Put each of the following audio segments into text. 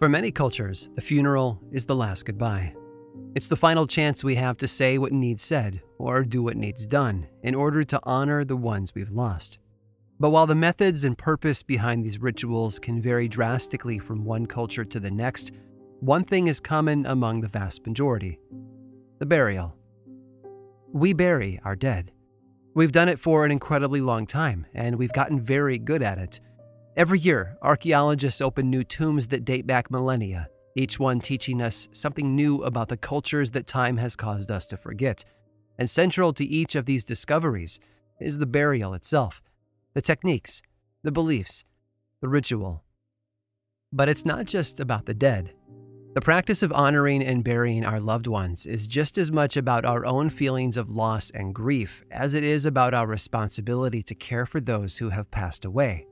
For many cultures, the funeral is the last goodbye. It's the final chance we have to say what needs said or do what needs done in order to honor the ones we've lost. But while the methods and purpose behind these rituals can vary drastically from one culture to the next, one thing is common among the vast majority: the burial. We bury our dead. We've done it for an incredibly long time, and we've gotten very good at it. Every year, archaeologists open new tombs that date back millennia, each one teaching us something new about the cultures that time has caused us to forget. And central to each of these discoveries is the burial itself, the techniques, the beliefs, the ritual. But it's not just about the dead. The practice of honoring and burying our loved ones is just as much about our own feelings of loss and grief as it is about our responsibility to care for those who have passed away.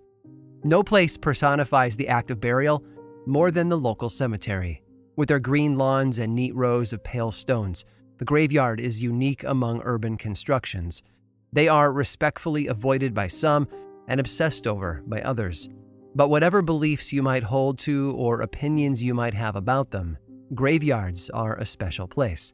No place personifies the act of burial more than the local cemetery. With their green lawns and neat rows of pale stones, the graveyard is unique among urban constructions. They are respectfully avoided by some and obsessed over by others. But whatever beliefs you might hold to or opinions you might have about them, graveyards are a special place.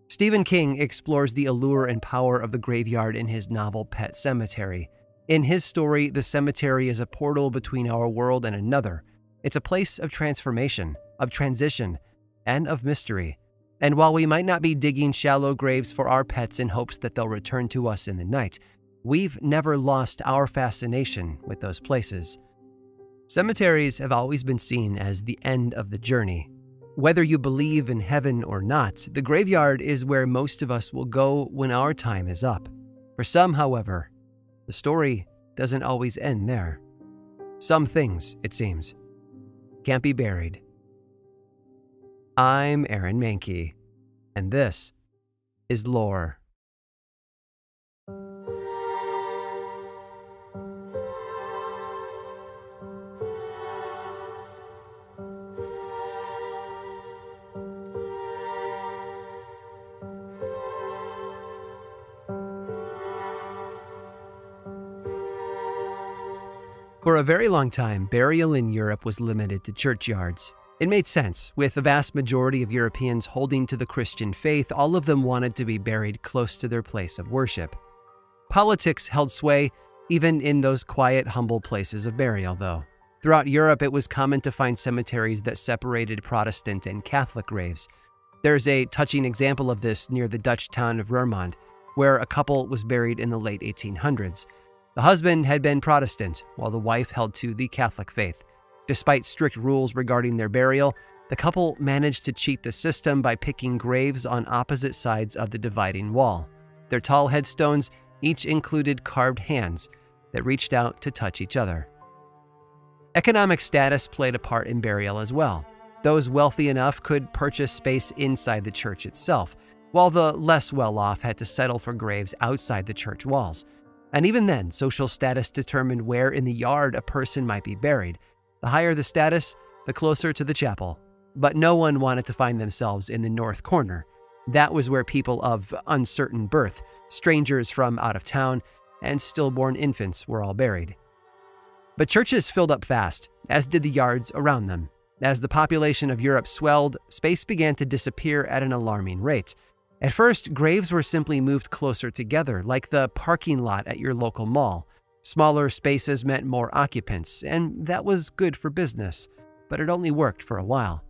Stephen King explores the allure and power of the graveyard in his novel Pet Sematary. In his story, the cemetery is a portal between our world and another. It's a place of transformation, of transition, and of mystery. And while we might not be digging shallow graves for our pets in hopes that they'll return to us in the night, we've never lost our fascination with those places. Cemeteries have always been seen as the end of the journey. Whether you believe in heaven or not, the graveyard is where most of us will go when our time is up. For some, however, the story doesn't always end there. Some things, it seems, can't be buried. I'm Aaron Mahnke, and this is Lore. For a very long time, burial in Europe was limited to churchyards. It made sense. With the vast majority of Europeans holding to the Christian faith, all of them wanted to be buried close to their place of worship. Politics held sway even in those quiet, humble places of burial, though. Throughout Europe, it was common to find cemeteries that separated Protestant and Catholic graves. There's a touching example of this near the Dutch town of Roermond, where a couple was buried in the late 1800s. The husband had been Protestant, while the wife held to the Catholic faith. Despite strict rules regarding their burial, the couple managed to cheat the system by picking graves on opposite sides of the dividing wall. Their tall headstones each included carved hands that reached out to touch each other. Economic status played a part in burial as well. Those wealthy enough could purchase space inside the church itself, while the less well-off had to settle for graves outside the church walls. And even then, social status determined where in the yard a person might be buried. The higher the status, the closer to the chapel. But no one wanted to find themselves in the north corner. That was where people of uncertain birth, strangers from out of town, and stillborn infants were all buried. But churches filled up fast, as did the yards around them. As the population of Europe swelled, space began to disappear at an alarming rate. At first, graves were simply moved closer together, like the parking lot at your local mall. Smaller spaces meant more occupants, and that was good for business, but it only worked for a while.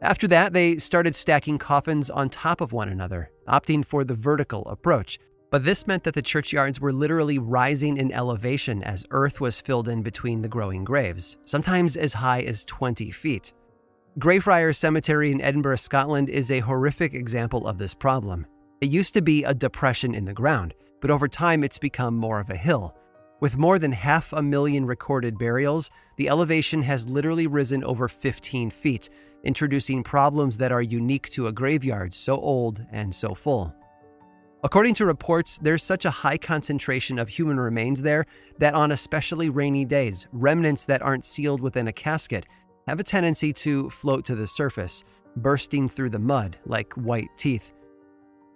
After that, they started stacking coffins on top of one another, opting for the vertical approach. But this meant that the churchyards were literally rising in elevation as earth was filled in between the growing graves, sometimes as high as 20 feet. Greyfriars Cemetery in Edinburgh, Scotland is a horrific example of this problem. It used to be a depression in the ground, but over time it's become more of a hill. With more than 500,000 recorded burials, the elevation has literally risen over 15 feet, introducing problems that are unique to a graveyard so old and so full. According to reports, there's such a high concentration of human remains there that on especially rainy days, remnants that aren't sealed within a casket have a tendency to float to the surface, bursting through the mud like white teeth.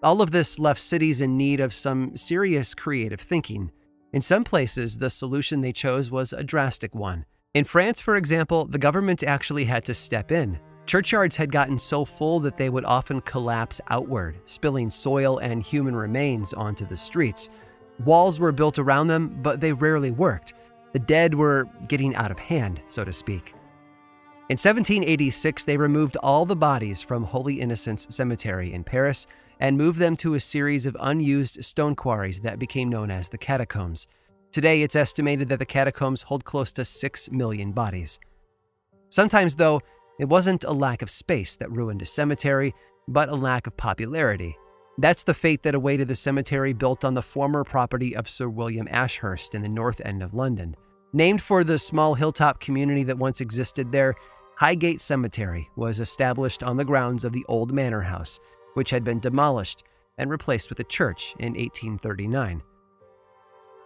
All of this left cities in need of some serious creative thinking. In some places, the solution they chose was a drastic one: In France, for example, the government actually had to step in. Churchyards had gotten so full that they would often collapse outward, spilling soil and human remains onto the streets. Walls were built around them, but they rarely worked. The dead were getting out of hand, so to speak. In 1786, they removed all the bodies from Holy Innocents Cemetery in Paris and moved them to a series of unused stone quarries that became known as the Catacombs. Today, it's estimated that the catacombs hold close to 6 million bodies. Sometimes, though, it wasn't a lack of space that ruined a cemetery, but a lack of popularity. That's the fate that awaited the cemetery built on the former property of Sir William Ashurst in the north end of London. Named for the small hilltop community that once existed there, Highgate Cemetery was established on the grounds of the old manor house, which had been demolished and replaced with a church in 1839.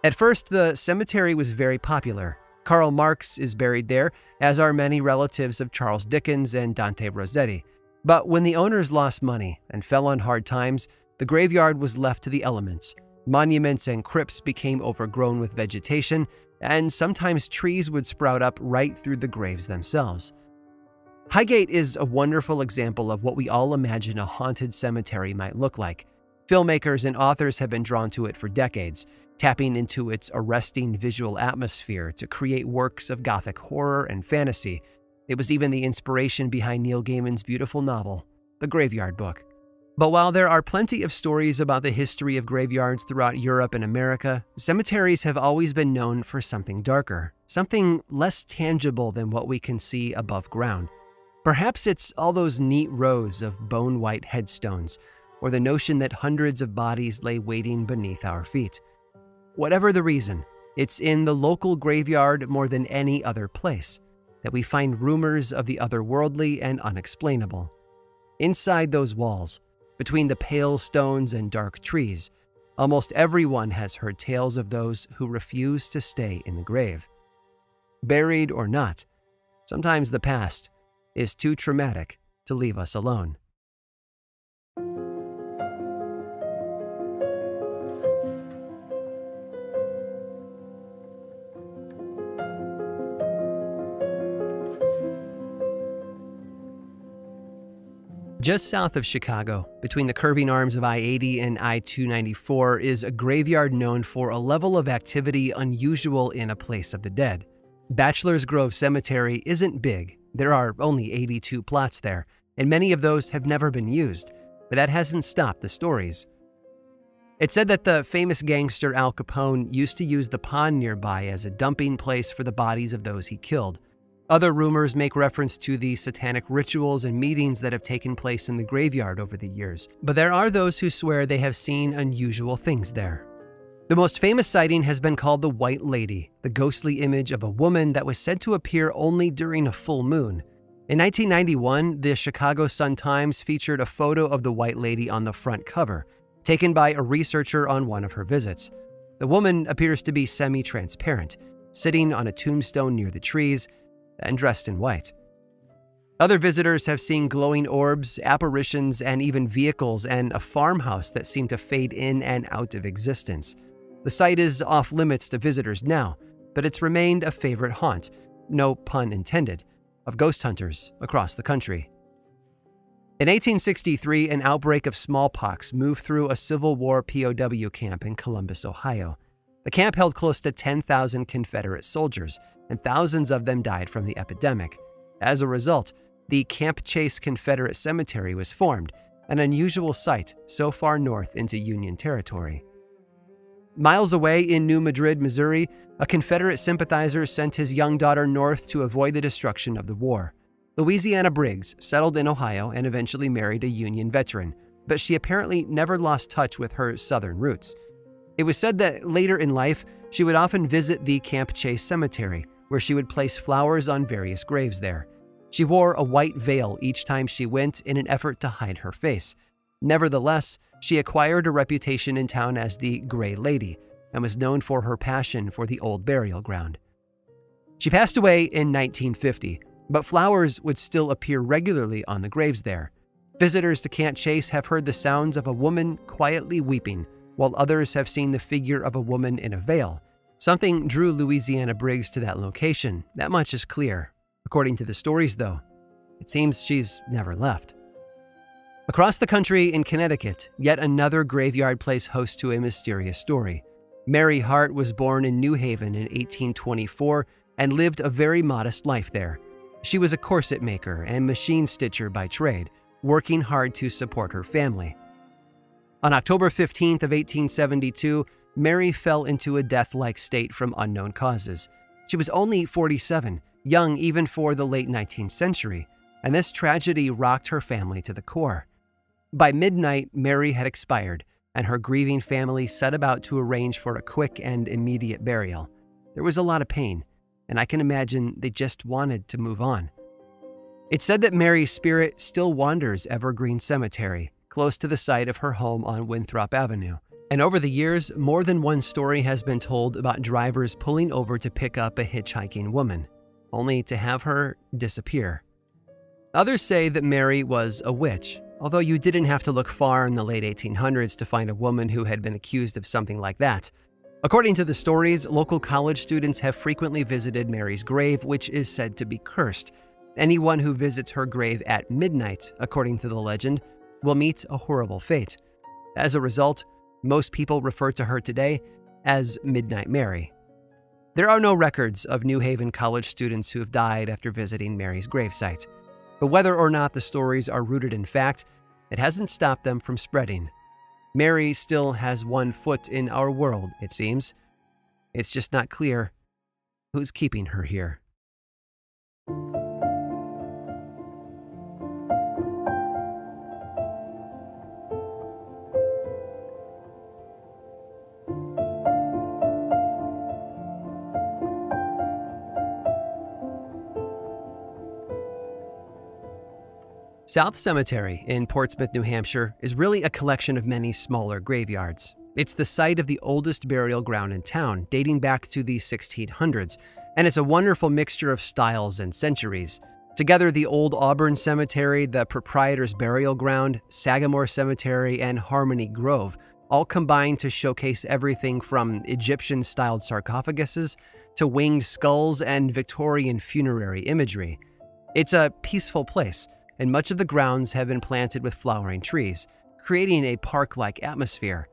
At first, the cemetery was very popular. Karl Marx is buried there, as are many relatives of Charles Dickens and Dante Rossetti. But when the owners lost money and fell on hard times, the graveyard was left to the elements. Monuments and crypts became overgrown with vegetation, and sometimes trees would sprout up right through the graves themselves. Highgate is a wonderful example of what we all imagine a haunted cemetery might look like. Filmmakers and authors have been drawn to it for decades, tapping into its arresting visual atmosphere to create works of gothic horror and fantasy. It was even the inspiration behind Neil Gaiman's beautiful novel, The Graveyard Book. But while there are plenty of stories about the history of graveyards throughout Europe and America, cemeteries have always been known for something darker, something less tangible than what we can see above ground. Perhaps it's all those neat rows of bone-white headstones, or the notion that hundreds of bodies lay waiting beneath our feet. Whatever the reason, it's in the local graveyard more than any other place that we find rumors of the otherworldly and unexplainable. Inside those walls, between the pale stones and dark trees, almost everyone has heard tales of those who refuse to stay in the grave. Buried or not, sometimes the past is too traumatic to leave us alone. Just south of Chicago, between the curving arms of I-80 and I-294, is a graveyard known for a level of activity unusual in a place of the dead. Bachelor's Grove Cemetery isn't big. There are only 82 plots there, and many of those have never been used, but that hasn't stopped the stories. It's said that the famous gangster Al Capone used to use the pond nearby as a dumping place for the bodies of those he killed. Other rumors make reference to the satanic rituals and meetings that have taken place in the graveyard over the years, but there are those who swear they have seen unusual things there. The most famous sighting has been called the White Lady, the ghostly image of a woman that was said to appear only during a full moon. In 1991, the Chicago Sun-Times featured a photo of the White Lady on the front cover, taken by a researcher on one of her visits. The woman appears to be semi-transparent, sitting on a tombstone near the trees, and dressed in white. Other visitors have seen glowing orbs, apparitions, and even vehicles and a farmhouse that seem to fade in and out of existence. The site is off limits to visitors now, but it's remained a favorite haunt, no pun intended, of ghost hunters across the country. In 1863, an outbreak of smallpox moved through a Civil War POW camp in Columbus, Ohio. The camp held close to 10,000 Confederate soldiers, and thousands of them died from the epidemic. As a result, the Camp Chase Confederate Cemetery was formed, an unusual site so far north into Union territory. Miles away in New Madrid, Missouri, a Confederate sympathizer sent his young daughter north to avoid the destruction of the war. Louisiana Briggs settled in Ohio and eventually married a Union veteran, but she apparently never lost touch with her Southern roots. It was said that later in life, she would often visit the Camp Chase Cemetery, where she would place flowers on various graves there. She wore a white veil each time she went in an effort to hide her face. Nevertheless, she acquired a reputation in town as the Gray Lady and was known for her passion for the old burial ground. She passed away in 1950, but flowers would still appear regularly on the graves there. Visitors to Camp Chase have heard the sounds of a woman quietly weeping, while others have seen the figure of a woman in a veil. Something drew Louisiana Briggs to that location, that much is clear. According to the stories, though, it seems she's never left. Across the country in Connecticut, yet another graveyard plays host to a mysterious story. Mary Hart was born in New Haven in 1824 and lived a very modest life there. She was a corset maker and machine stitcher by trade, working hard to support her family. On October 15th of 1872, Mary fell into a death-like state from unknown causes. She was only 47, young even for the late 19th century, and this tragedy rocked her family to the core. By midnight, Mary had expired, and her grieving family set about to arrange for a quick and immediate burial. There was a lot of pain, and I can imagine they just wanted to move on. It's said that Mary's spirit still wanders Evergreen Cemetery, close to the site of her home on Winthrop Avenue. And over the years, more than one story has been told about drivers pulling over to pick up a hitchhiking woman, only to have her disappear. Others say that Mary was a witch, although you didn't have to look far in the late 1800s to find a woman who had been accused of something like that. According to the stories, local college students have frequently visited Mary's grave, which is said to be cursed. Anyone who visits her grave at midnight, according to the legend, will meet a horrible fate. As a result, most people refer to her today as Midnight Mary. There are no records of New Haven college students who have died after visiting Mary's gravesite. But whether or not the stories are rooted in fact, it hasn't stopped them from spreading. Mary still has one foot in our world, it seems. It's just not clear who's keeping her here. South Cemetery in Portsmouth, New Hampshire, is really a collection of many smaller graveyards. It's the site of the oldest burial ground in town, dating back to the 1600s, and it's a wonderful mixture of styles and centuries. Together, the Old Auburn Cemetery, the Proprietor's Burial Ground, Sagamore Cemetery, and Harmony Grove all combine to showcase everything from Egyptian-styled sarcophaguses to winged skulls and Victorian funerary imagery. It's a peaceful place, and much of the grounds have been planted with flowering trees, creating a park-like atmosphere.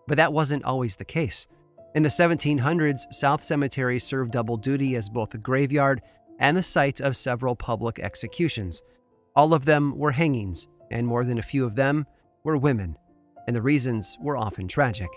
But that wasn't always the case. In the 1700s, South Cemetery served double duty as both a graveyard and the site of several public executions. All of them were hangings, and more than a few of them were women, and the reasons were often tragic.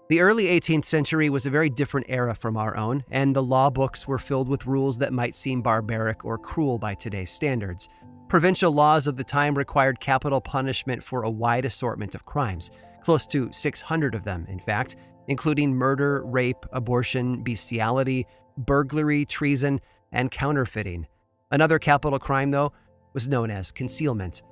The early 18th century was a very different era from our own, and the law books were filled with rules that might seem barbaric or cruel by today's standards. Provincial laws of the time required capital punishment for a wide assortment of crimes, close to 600 of them, in fact, including murder, rape, abortion, bestiality, burglary, treason, and counterfeiting. Another capital crime, though, was known as concealment.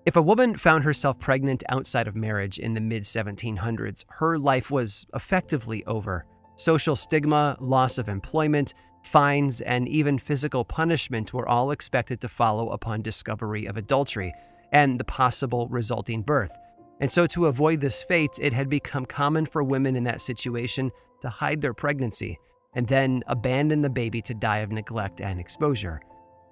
If a woman found herself pregnant outside of marriage in the mid-1700s, her life was effectively over. Social stigma, loss of employment, fines, and even physical punishment were all expected to follow upon discovery of adultery and the possible resulting birth. And so to avoid this fate, it had become common for women in that situation to hide their pregnancy and then abandon the baby to die of neglect and exposure.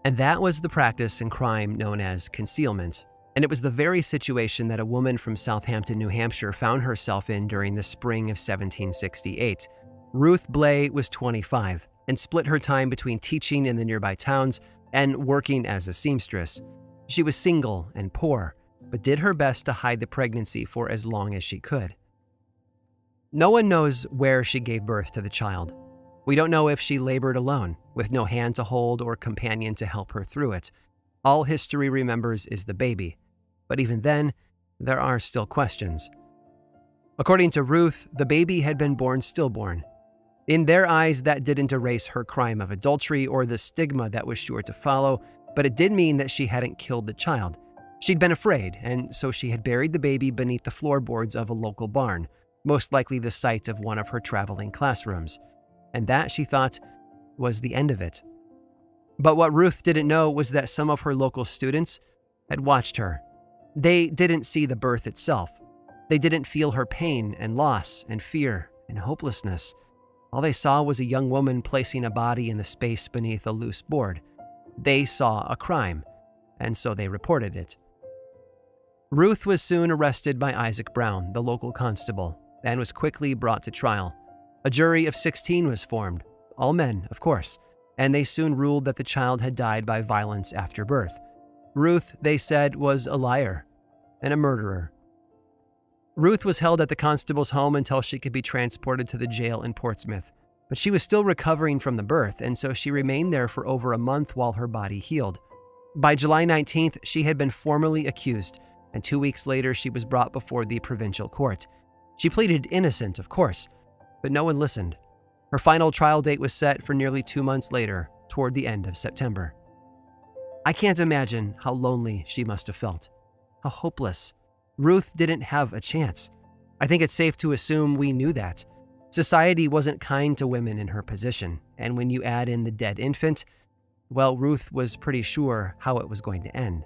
And that was the practice and crime known as concealment. And it was the very situation that a woman from Southampton, New Hampshire found herself in during the spring of 1768. Ruth Blay was 25 and split her time between teaching in the nearby towns and working as a seamstress. She was single and poor, but did her best to hide the pregnancy for as long as she could. No one knows where she gave birth to the child. We don't know if she labored alone, with no hand to hold or companion to help her through it. All history remembers is the baby, but even then, there are still questions. According to Ruth, the baby had been born stillborn. In their eyes, that didn't erase her crime of adultery or the stigma that was sure to follow, but it did mean that she hadn't killed the child. She'd been afraid, and so she had buried the baby beneath the floorboards of a local barn, most likely the site of one of her traveling classrooms. And that, she thought, was the end of it. But what Ruth didn't know was that some of her local students had watched her. They didn't see the birth itself. They didn't feel her pain and loss and fear and hopelessness. All they saw was a young woman placing a body in the space beneath a loose board. They saw a crime, and so they reported it. Ruth was soon arrested by Isaac Brown, the local constable, and was quickly brought to trial. A jury of 16 was formed, all men, of course, and they soon ruled that the child had died by violence after birth. Ruth, they said, was a liar and a murderer. Ruth was held at the constable's home until she could be transported to the jail in Portsmouth, but she was still recovering from the birth, and so she remained there for over a month while her body healed. By July 19th, she had been formally accused, and 2 weeks later she was brought before the provincial court. She pleaded innocent, of course, but no one listened. Her final trial date was set for nearly 2 months later, toward the end of September. I can't imagine how lonely she must have felt. How hopeless. Ruth didn't have a chance. I think it's safe to assume we knew that. Society wasn't kind to women in her position, and when you add in the dead infant, well, Ruth was pretty sure how it was going to end.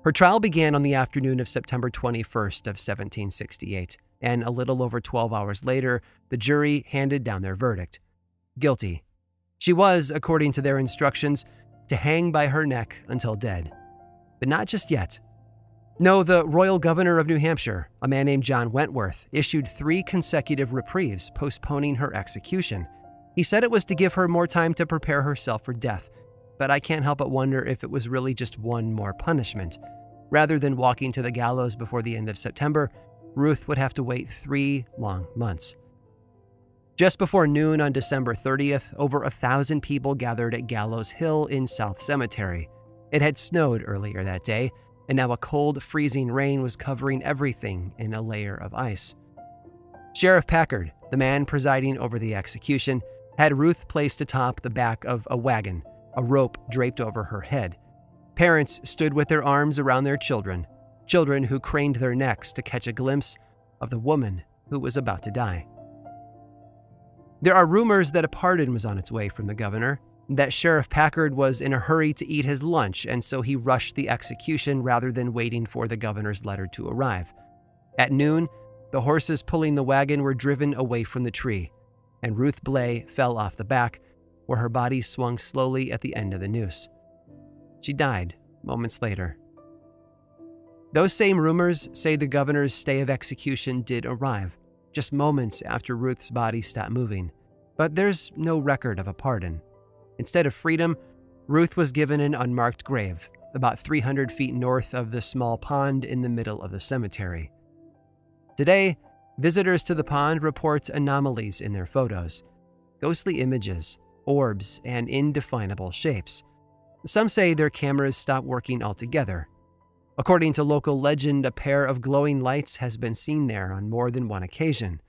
Her trial began on the afternoon of September 21st of 1768, and a little over 12 hours later, the jury handed down their verdict. Guilty. She was, according to their instructions, to hang by her neck until dead. But not just yet. No, the royal governor of New Hampshire, a man named John Wentworth, issued 3 consecutive reprieves postponing her execution. He said it was to give her more time to prepare herself for death, but I can't help but wonder if it was really just one more punishment. Rather than walking to the gallows before the end of September, Ruth would have to wait 3 long months. Just before noon on December 30th, over 1,000 people gathered at Gallows Hill in South Cemetery. It had snowed earlier that day, and now a cold, freezing rain was covering everything in a layer of ice. Sheriff Packard, the man presiding over the execution, had Ruth placed atop the back of a wagon, a rope draped over her head. Parents stood with their arms around their children who craned their necks to catch a glimpse of the woman who was about to die. There are rumors that a pardon was on its way from the governor, that Sheriff Packard was in a hurry to eat his lunch, and so he rushed the execution rather than waiting for the governor's letter to arrive. At noon, the horses pulling the wagon were driven away from the tree, and Ruth Blay fell off the back, where her body swung slowly at the end of the noose. She died moments later. Those same rumors say the governor's stay of execution did arrive, just moments after Ruth's body stopped moving, but there's no record of a pardon. Instead of freedom, Ruth was given an unmarked grave, about 300 feet north of the small pond in the middle of the cemetery. Today, visitors to the pond report anomalies in their photos, ghostly images, orbs, and indefinable shapes. Some say their cameras stopped working altogether. According to local legend, a pair of glowing lights has been seen there on more than one occasion,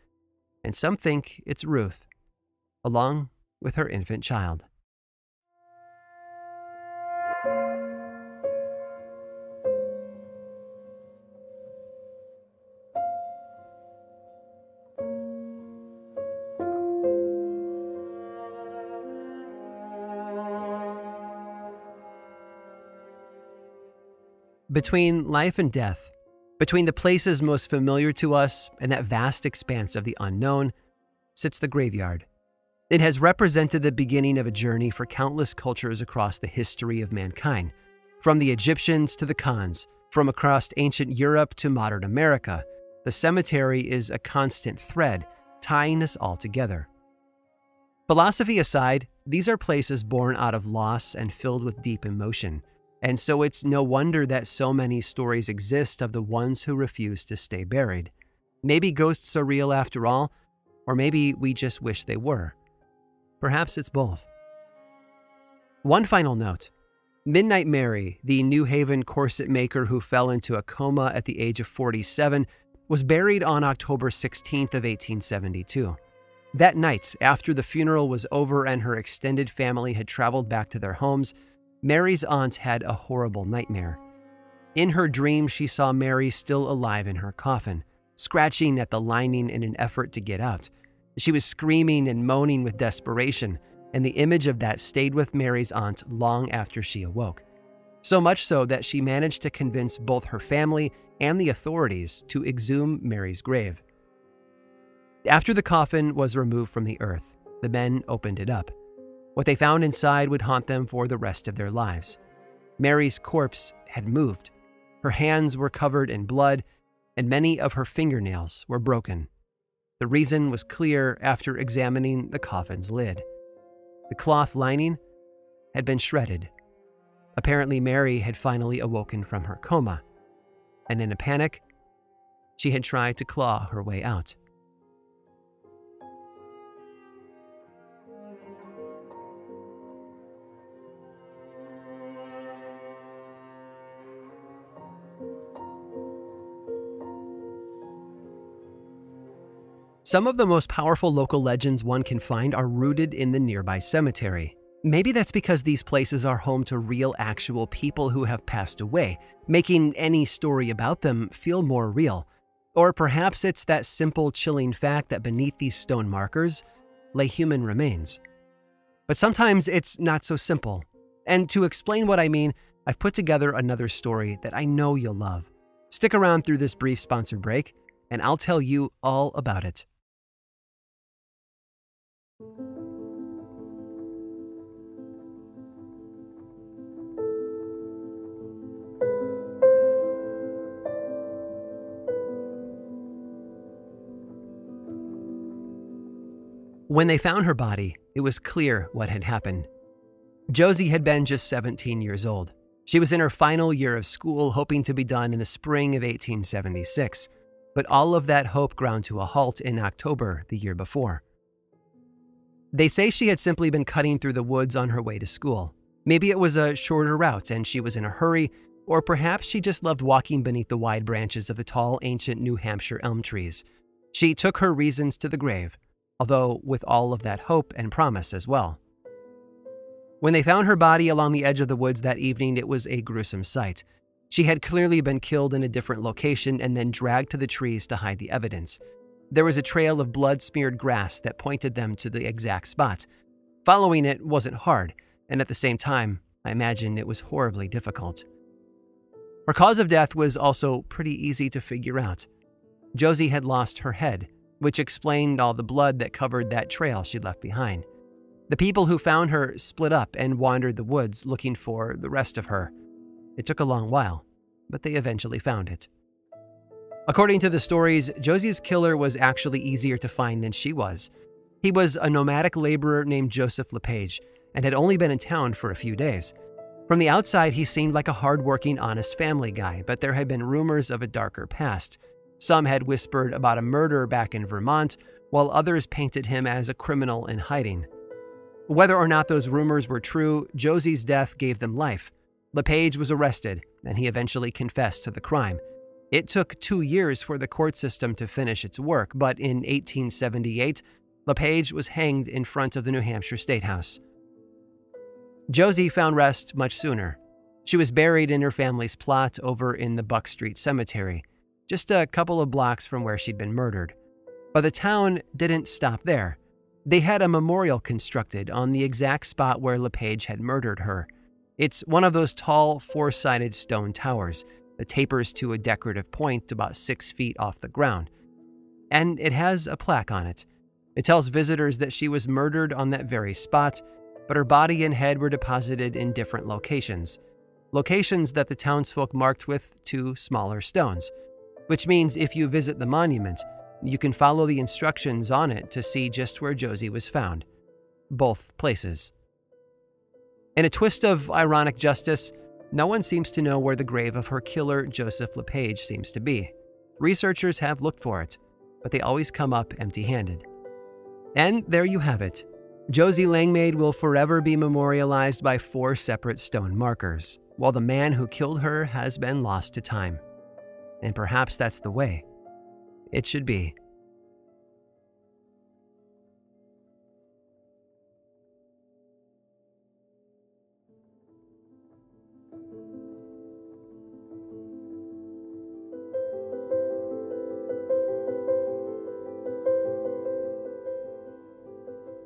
and some think it's Ruth, along with her infant child. Between life and death, between the places most familiar to us and that vast expanse of the unknown, sits the graveyard. It has represented the beginning of a journey for countless cultures across the history of mankind, from the Egyptians to the Khans, from across ancient Europe to modern America. The cemetery is a constant thread, tying us all together. Philosophy aside, these are places born out of loss and filled with deep emotion. And so it's no wonder that so many stories exist of the ones who refuse to stay buried. Maybe ghosts are real after all, or maybe we just wish they were. Perhaps it's both. One final note. Midnight Mary, the New Haven corset maker who fell into a coma at the age of 47, was buried on October 16th of 1872. That night, after the funeral was over and her extended family had traveled back to their homes, Mary's aunt had a horrible nightmare. In her dream, she saw Mary still alive in her coffin, scratching at the lining in an effort to get out. She was screaming and moaning with desperation, and the image of that stayed with Mary's aunt long after she awoke. So much so that she managed to convince both her family and the authorities to exhume Mary's grave. After the coffin was removed from the earth, the men opened it up. What they found inside would haunt them for the rest of their lives. Mary's corpse had moved. Her hands were covered in blood, and many of her fingernails were broken. The reason was clear after examining the coffin's lid. The cloth lining had been shredded. Apparently, Mary had finally awoken from her coma, and in a panic, she had tried to claw her way out. Some of the most powerful local legends one can find are rooted in the nearby cemetery. Maybe that's because these places are home to real, actual people who have passed away, making any story about them feel more real. Or perhaps it's that simple, chilling fact that beneath these stone markers lay human remains. But sometimes it's not so simple. And to explain what I mean, I've put together another story that I know you'll love. Stick around through this brief sponsor break, and I'll tell you all about it. When they found her body, it was clear what had happened. Josie had been just 17 years old. She was in her final year of school, hoping to be done in the spring of 1876. But all of that hope ground to a halt in October the year before. They say she had simply been cutting through the woods on her way to school. Maybe it was a shorter route and she was in a hurry, or perhaps she just loved walking beneath the wide branches of the tall, ancient New Hampshire elm trees. She took her reasons to the grave, although with all of that hope and promise as well. When they found her body along the edge of the woods that evening, it was a gruesome sight. She had clearly been killed in a different location and then dragged to the trees to hide the evidence. There was a trail of blood-smeared grass that pointed them to the exact spot. Following it wasn't hard, and at the same time, I imagine it was horribly difficult. Her cause of death was also pretty easy to figure out. Josie had lost her head, which explained all the blood that covered that trail she left behind. The people who found her split up and wandered the woods looking for the rest of her. It took a long while, but they eventually found it. According to the stories, Josie's killer was actually easier to find than she was. He was a nomadic laborer named Joseph LePage and had only been in town for a few days. From the outside, he seemed like a hard-working, honest family guy, but there had been rumors of a darker past. Some had whispered about a murder back in Vermont, while others painted him as a criminal in hiding. Whether or not those rumors were true, Josie's death gave them life. LePage was arrested, and he eventually confessed to the crime. It took 2 years for the court system to finish its work, but in 1878, LePage was hanged in front of the New Hampshire State House. Josie found rest much sooner. She was buried in her family's plot over in the Buck Street Cemetery, just a couple of blocks from where she'd been murdered. But the town didn't stop there. They had a memorial constructed on the exact spot where LePage had murdered her. It's one of those tall, four-sided stone towers that tapers to a decorative point about 6 feet off the ground. And it has a plaque on it. It tells visitors that she was murdered on that very spot, but her body and head were deposited in different locations. Locations that the townsfolk marked with 2 smaller stones. Which means if you visit the monument, you can follow the instructions on it to see just where Josie was found. Both places. In a twist of ironic justice, no one seems to know where the grave of her killer, Joseph LePage, seems to be. Researchers have looked for it, but they always come up empty-handed. And there you have it. Josie Langmaid will forever be memorialized by 4 separate stone markers, while the man who killed her has been lost to time. And perhaps that's the way it should be.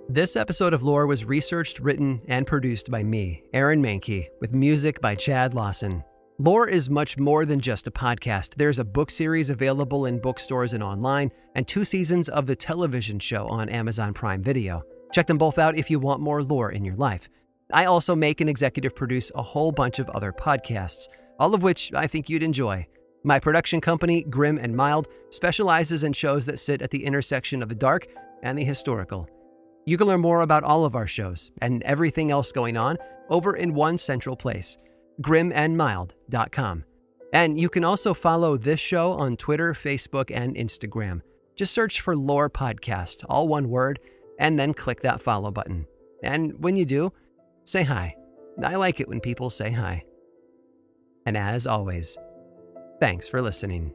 This episode of Lore was researched, written, and produced by me, Aaron Mahnke, with music by Chad Lawson. Lore is much more than just a podcast. There's a book series available in bookstores and online, and 2 seasons of the television show on Amazon Prime Video. Check them both out if you want more lore in your life. I also make and executive produce a whole bunch of other podcasts, all of which I think you'd enjoy. My production company, Grim and Mild, specializes in shows that sit at the intersection of the dark and the historical. You can learn more about all of our shows and everything else going on over in one central place, grimandmild.com. And you can also follow this show on Twitter, Facebook, and Instagram. Just search for Lore Podcast, all one word, and then click that follow button. And when you do, say hi. I like it when people say hi. And as always, thanks for listening.